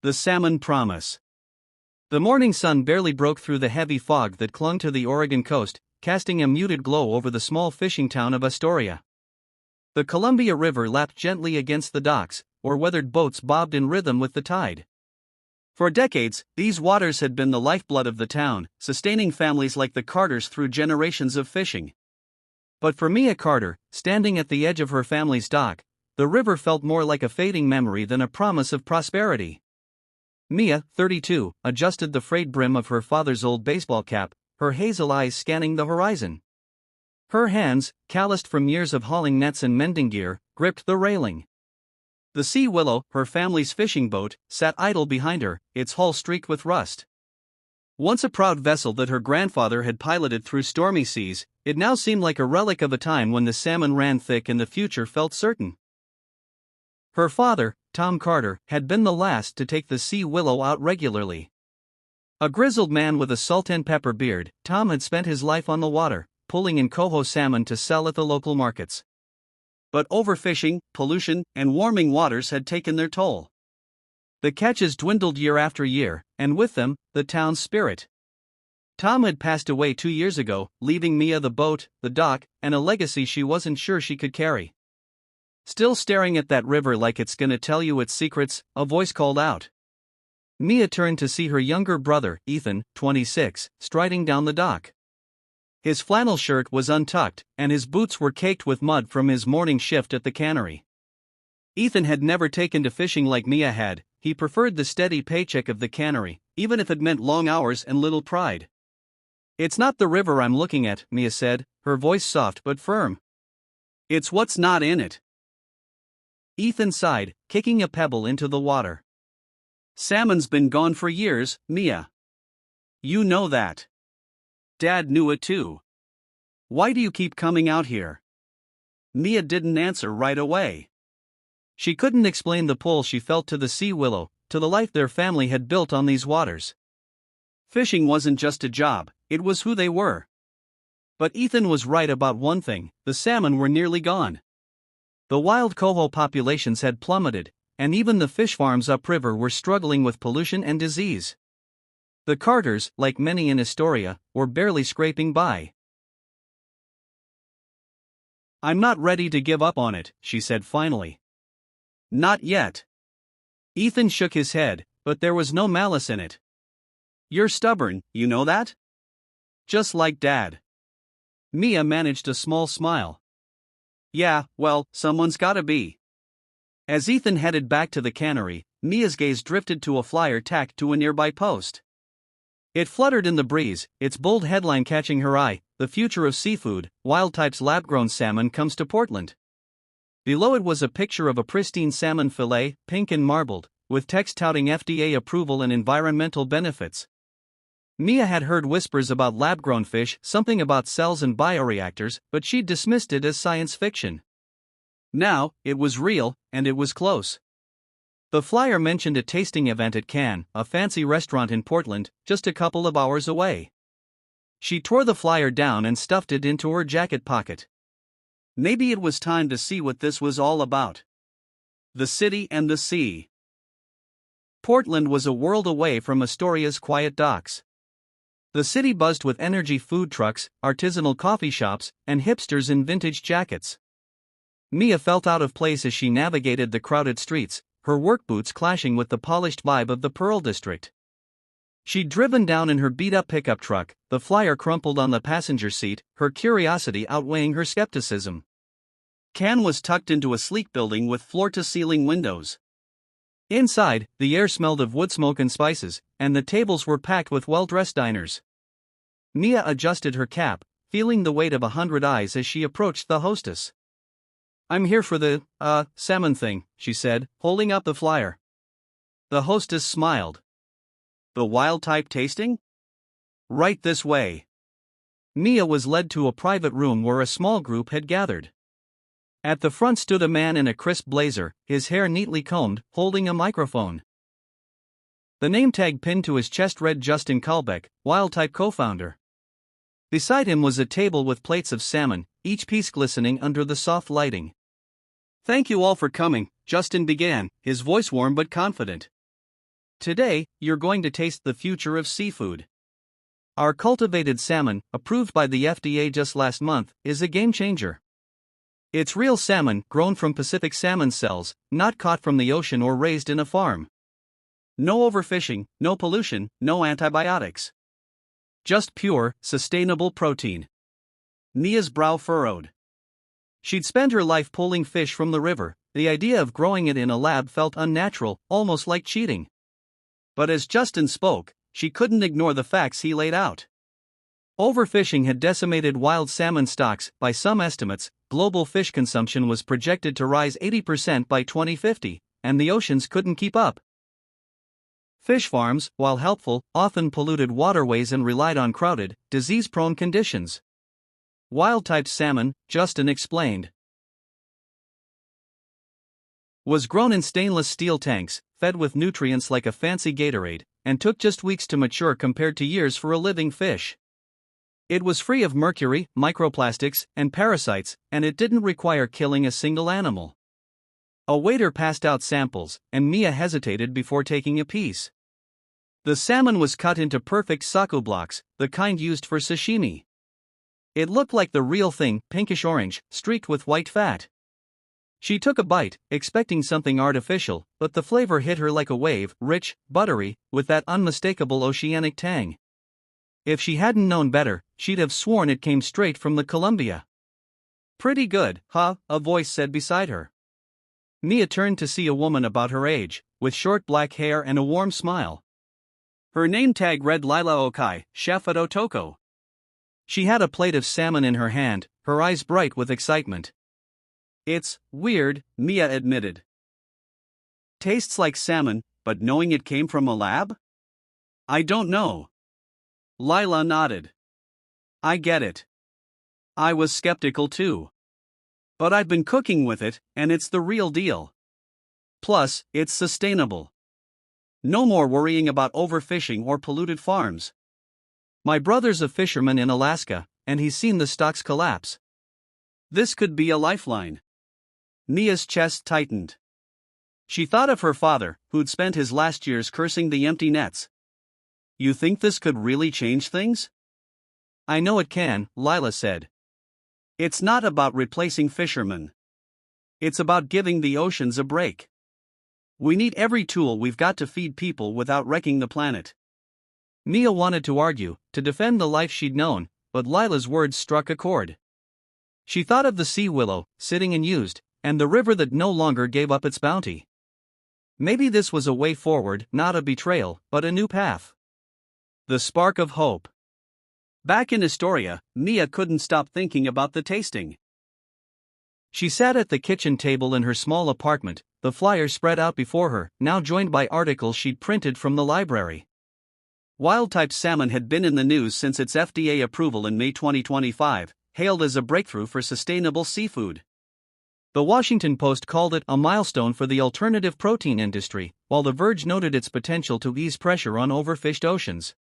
The Salmon Promise. The morning sun barely broke through the heavy fog that clung to the Oregon coast, casting a muted glow over the small fishing town of Astoria. The Columbia River lapped gently against the docks, or weathered boats bobbed in rhythm with the tide. For decades, these waters had been the lifeblood of the town, sustaining families like the Carters through generations of fishing. But for Mia Carter, standing at the edge of her family's dock, the river felt more like a fading memory than a promise of prosperity. Mia, 32, adjusted the frayed brim of her father's old baseball cap, her hazel eyes scanning the horizon. Her hands, calloused from years of hauling nets and mending gear, gripped the railing. The Sea Willow, her family's fishing boat, sat idle behind her, its hull streaked with rust. Once a proud vessel that her grandfather had piloted through stormy seas, it now seemed like a relic of a time when the salmon ran thick and the future felt certain. Her father, Tom Carter, had been the last to take the Sea Willow out regularly. A grizzled man with a salt and pepper beard, Tom had spent his life on the water, pulling in coho salmon to sell at the local markets. But overfishing, pollution, and warming waters had taken their toll. The catches dwindled year after year, and with them, the town's spirit. Tom had passed away 2 years ago, leaving Mia the boat, the dock, and a legacy she wasn't sure she could carry. Still staring at that river like it's gonna tell you its secrets, a voice called out. Mia turned to see her younger brother, Ethan, 26, striding down the dock. His flannel shirt was untucked, and his boots were caked with mud from his morning shift at the cannery. Ethan had never taken to fishing like Mia had. He preferred the steady paycheck of the cannery, even if it meant long hours and little pride. "It's not the river I'm looking at," Mia said, her voice soft but firm. "It's what's not in it." Ethan sighed, kicking a pebble into the water. "Salmon's been gone for years, Mia. You know that. Dad knew it too. Why do you keep coming out here?" Mia didn't answer right away. She couldn't explain the pull she felt to the Sea Willow, to the life their family had built on these waters. Fishing wasn't just a job, it was who they were. But Ethan was right about one thing: the salmon were nearly gone. The wild coho populations had plummeted, and even the fish farms upriver were struggling with pollution and disease. The Carters, like many in Astoria, were barely scraping by. "I'm not ready to give up on it," she said finally. "Not yet." Ethan shook his head, but there was no malice in it. "You're stubborn, you know that? Just like Dad." Mia managed a small smile. "Yeah, well, someone's gotta be." As Ethan headed back to the cannery, Mia's gaze drifted to a flyer tacked to a nearby post. It fluttered in the breeze, its bold headline catching her eye: "The future of seafood, Wildtype's lab-grown salmon comes to Portland." Below it was a picture of a pristine salmon fillet, pink and marbled, with text touting FDA approval and environmental benefits. Mia had heard whispers about lab-grown fish, something about cells and bioreactors, but she'd dismissed it as science fiction. Now, it was real, and it was close. The flyer mentioned a tasting event at Cannes, a fancy restaurant in Portland, just a couple of hours away. She tore the flyer down and stuffed it into her jacket pocket. Maybe it was time to see what this was all about. The city and the sea. Portland was a world away from Astoria's quiet docks. The city buzzed with energy food trucks, artisanal coffee shops, and hipsters in vintage jackets. Mia felt out of place as she navigated the crowded streets, her work boots clashing with the polished vibe of the Pearl District. She'd driven down in her beat-up pickup truck, the flyer crumpled on the passenger seat, her curiosity outweighing her skepticism. Cannes was tucked into a sleek building with floor-to-ceiling windows. Inside, the air smelled of wood smoke and spices, and the tables were packed with well-dressed diners. Mia adjusted her cap, feeling the weight of 100 eyes as she approached the hostess. "I'm here for the, salmon thing," she said, holding up the flyer. The hostess smiled. "The Wildtype tasting? Right this way." Mia was led to a private room where a small group had gathered. At the front stood a man in a crisp blazer, his hair neatly combed, holding a microphone. The name tag pinned to his chest read Justin Kalbeck, Wildtype co-founder. Beside him was a table with plates of salmon, each piece glistening under the soft lighting. "Thank you all for coming," Justin began, his voice warm but confident. Today, you're going to taste the future of seafood. Our cultivated salmon, approved by the FDA just last month, is a game changer. It's real salmon grown from Pacific salmon cells, not caught from the ocean or raised in a farm. No overfishing, no pollution, no antibiotics. Just pure, sustainable protein. Mia's brow furrowed. She'd spent her life pulling fish from the river. The idea of growing it in a lab felt unnatural, almost like cheating. But as Justin spoke, she couldn't ignore the facts he laid out. Overfishing had decimated wild salmon stocks. By some estimates, global fish consumption was projected to rise 80% by 2050, and the oceans couldn't keep up. Fish farms, while helpful, often polluted waterways and relied on crowded, disease-prone conditions. Wildtype salmon, Justin explained, was grown in stainless steel tanks, fed with nutrients like a fancy Gatorade, and took just weeks to mature compared to years for a living fish. It was free of mercury, microplastics, and parasites, and it didn't require killing a single animal. A waiter passed out samples, and Mia hesitated before taking a piece. The salmon was cut into perfect saku blocks, the kind used for sashimi. It looked like the real thing, pinkish-orange, streaked with white fat. She took a bite, expecting something artificial, but the flavor hit her like a wave, rich, buttery, with that unmistakable oceanic tang. If she hadn't known better, she'd have sworn it came straight from the Columbia. Pretty good, huh? A voice said beside her. Mia turned to see a woman about her age, with short black hair and a warm smile. Her name tag read Lila Okai, chef at Otoko. She had a plate of salmon in her hand, her eyes bright with excitement. It's weird, Mia admitted. Tastes like salmon, but knowing it came from a lab? I don't know. Lila nodded. I get it. I was skeptical too. But I've been cooking with it, and it's the real deal. Plus, it's sustainable. No more worrying about overfishing or polluted farms. My brother's a fisherman in Alaska, and he's seen the stocks collapse. This could be a lifeline. Mia's chest tightened. She thought of her father, who'd spent his last years cursing the empty nets. You think this could really change things? I know it can, Lila said. It's not about replacing fishermen. It's about giving the oceans a break. We need every tool we've got to feed people without wrecking the planet. Mia wanted to argue, to defend the life she'd known, but Lila's words struck a chord. She thought of the sea willow, sitting unused, and the river that no longer gave up its bounty. Maybe this was a way forward, not a betrayal, but a new path. The spark of hope. Back in Astoria, Mia couldn't stop thinking about the tasting. She sat at the kitchen table in her small apartment, the flyer spread out before her, now joined by articles she'd printed from the library. Wildtype salmon had been in the news since its FDA approval in May 2025, hailed as a breakthrough for sustainable seafood. The Washington Post called it a milestone for the alternative protein industry, while The Verge noted its potential to ease pressure on overfished oceans.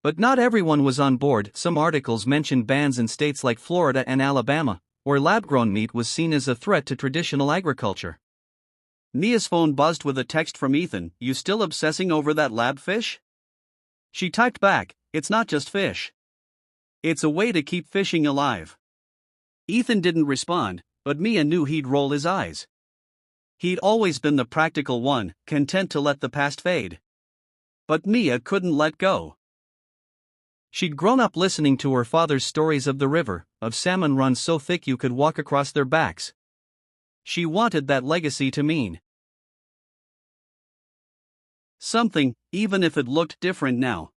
But not everyone was on board. Some articles mentioned bans in states like Florida and Alabama, where lab-grown meat was seen as a threat to traditional agriculture. Mia's phone buzzed with a text from Ethan. You still obsessing over that lab fish? She typed back, it's not just fish. It's a way to keep fishing alive. Ethan didn't respond, but Mia knew he'd roll his eyes. He'd always been the practical one, content to let the past fade. But Mia couldn't let go. She'd grown up listening to her father's stories of the river, of salmon runs so thick you could walk across their backs. She wanted that legacy to mean something, even if it looked different now.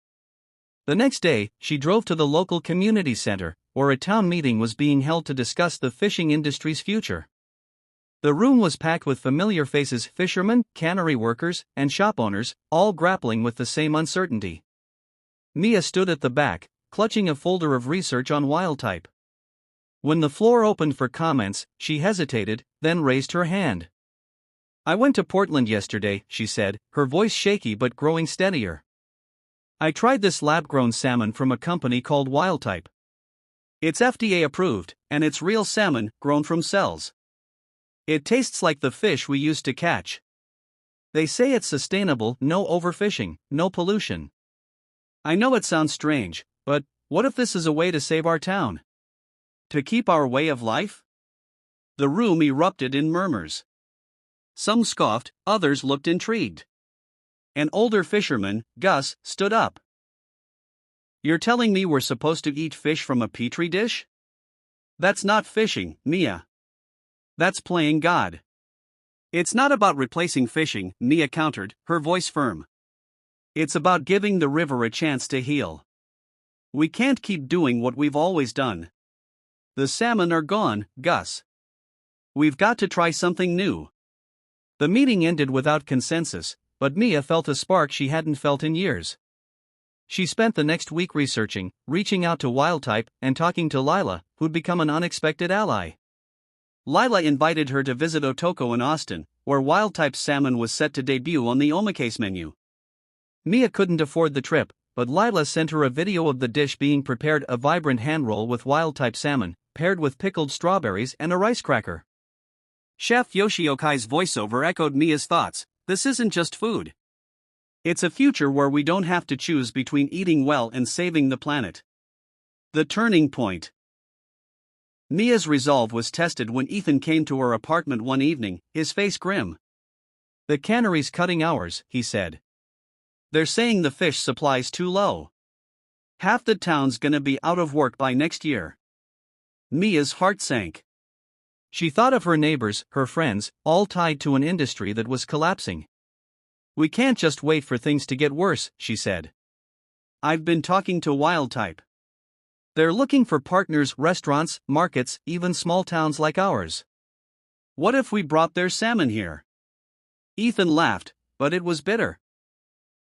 The next day, she drove to the local community center, where a town meeting was being held to discuss the fishing industry's future. The room was packed with familiar faces: fishermen, cannery workers, and shop owners, all grappling with the same uncertainty. Mia stood at the back, clutching a folder of research on Wildtype. When the floor opened for comments, she hesitated, then raised her hand. I went to Portland yesterday, she said, her voice shaky but growing steadier. I tried this lab-grown salmon from a company called Wildtype. It's FDA approved, and it's real salmon, grown from cells. It tastes like the fish we used to catch. They say it's sustainable, no overfishing, no pollution. I know it sounds strange, but what if this is a way to save our town? To keep our way of life? The room erupted in murmurs. Some scoffed, others looked intrigued. An older fisherman, Gus, stood up. You're telling me we're supposed to eat fish from a petri dish? That's not fishing, Mia. That's playing God. It's not about replacing fishing, Mia countered, her voice firm. It's about giving the river a chance to heal. We can't keep doing what we've always done. The salmon are gone, Gus. We've got to try something new. The meeting ended without consensus, but Mia felt a spark she hadn't felt in years. She spent the next week researching, reaching out to Wildtype, and talking to Lila, who'd become an unexpected ally. Lila invited her to visit Otoko in Austin, where Wildtype's salmon was set to debut on the omakase menu. Mia couldn't afford the trip, but Lila sent her a video of the dish being prepared, a vibrant hand roll with Wildtype salmon, paired with pickled strawberries and a rice cracker. Chef Yoshioki's voiceover echoed Mia's thoughts. This isn't just food. It's a future where we don't have to choose between eating well and saving the planet. The turning point. Mia's resolve was tested when Ethan came to her apartment one evening, his face grim. The cannery's cutting hours, he said. They're saying the fish supply's too low. Half the town's gonna be out of work by next year. Mia's heart sank. She thought of her neighbors, her friends, all tied to an industry that was collapsing. We can't just wait for things to get worse, she said. I've been talking to Wildtype. They're looking for partners, restaurants, markets, even small towns like ours. What if we brought their salmon here? Ethan laughed, but it was bitter.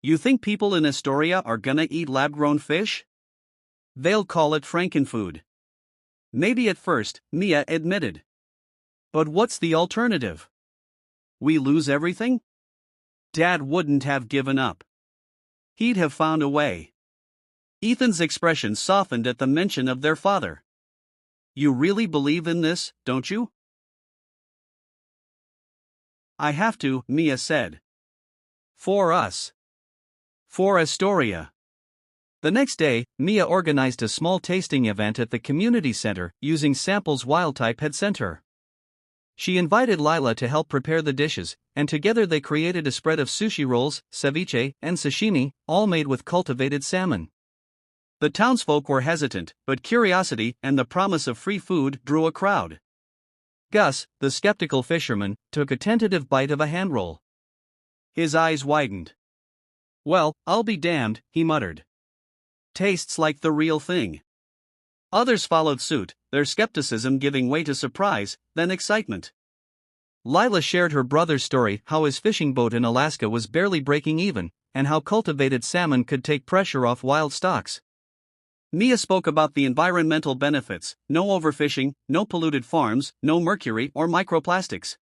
You think people in Astoria are gonna eat lab-grown fish? They'll call it frankenfood. Maybe at first, Mia admitted. But what's the alternative? We lose everything? Dad wouldn't have given up. He'd have found a way. Ethan's expression softened at the mention of their father. You really believe in this, don't you? I have to, Mia said. For us. For Astoria. The next day, Mia organized a small tasting event at the community center, using samples Wildtype had sent her. She invited Lila to help prepare the dishes, and together they created a spread of sushi rolls, ceviche, and sashimi, all made with cultivated salmon. The townsfolk were hesitant, but curiosity and the promise of free food drew a crowd. Gus, the skeptical fisherman, took a tentative bite of a hand roll. His eyes widened. Well, I'll be damned, he muttered. Tastes like the real thing. Others followed suit, their skepticism giving way to surprise, then excitement. Lila shared her brother's story, how his fishing boat in Alaska was barely breaking even, and how cultivated salmon could take pressure off wild stocks. Mia spoke about the environmental benefits: no overfishing, no polluted farms, no mercury or microplastics.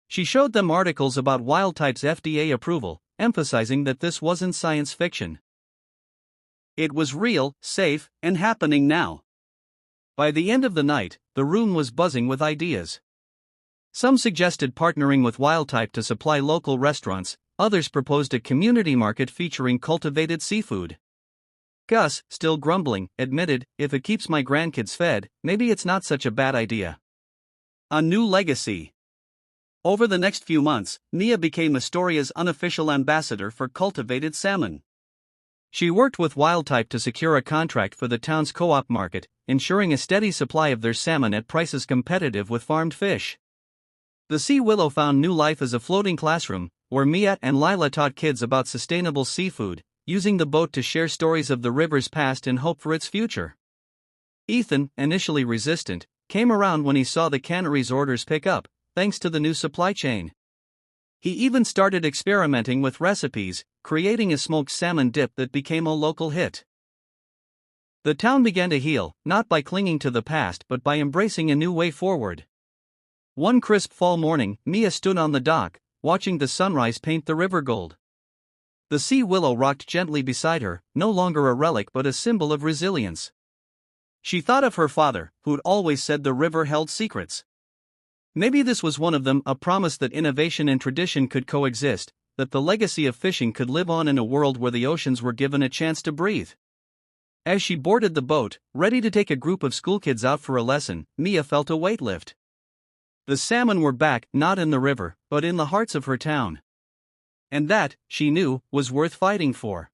She showed them articles about Wildtype's FDA approval, emphasizing that this wasn't science fiction. It was real, safe, and happening now. By the end of the night, the room was buzzing with ideas. Some suggested partnering with Wildtype to supply local restaurants, others proposed a community market featuring cultivated seafood. Gus, still grumbling, admitted, if it keeps my grandkids fed, maybe it's not such a bad idea. A new legacy. Over the next few months, Mia became Astoria's unofficial ambassador for cultivated salmon. She worked with Wildtype to secure a contract for the town's co-op market, ensuring a steady supply of their salmon at prices competitive with farmed fish. The Sea Willow found new life as a floating classroom, where Mia and Lila taught kids about sustainable seafood, using the boat to share stories of the river's past and hope for its future. Ethan, initially resistant, came around when he saw the cannery's orders pick up, thanks to the new supply chain. He even started experimenting with recipes, creating a smoked salmon dip that became a local hit. The town began to heal, not by clinging to the past but by embracing a new way forward. One crisp fall morning, Mia stood on the dock, watching the sunrise paint the river gold. The Sea Willow rocked gently beside her, no longer a relic but a symbol of resilience. She thought of her father, who'd always said the river held secrets. Maybe this was one of them, a promise that innovation and tradition could coexist, that the legacy of fishing could live on in a world where the oceans were given a chance to breathe. As she boarded the boat, ready to take a group of schoolkids out for a lesson, Mia felt a weight lift. The salmon were back, not in the river, but in the hearts of her town. And that, she knew, was worth fighting for.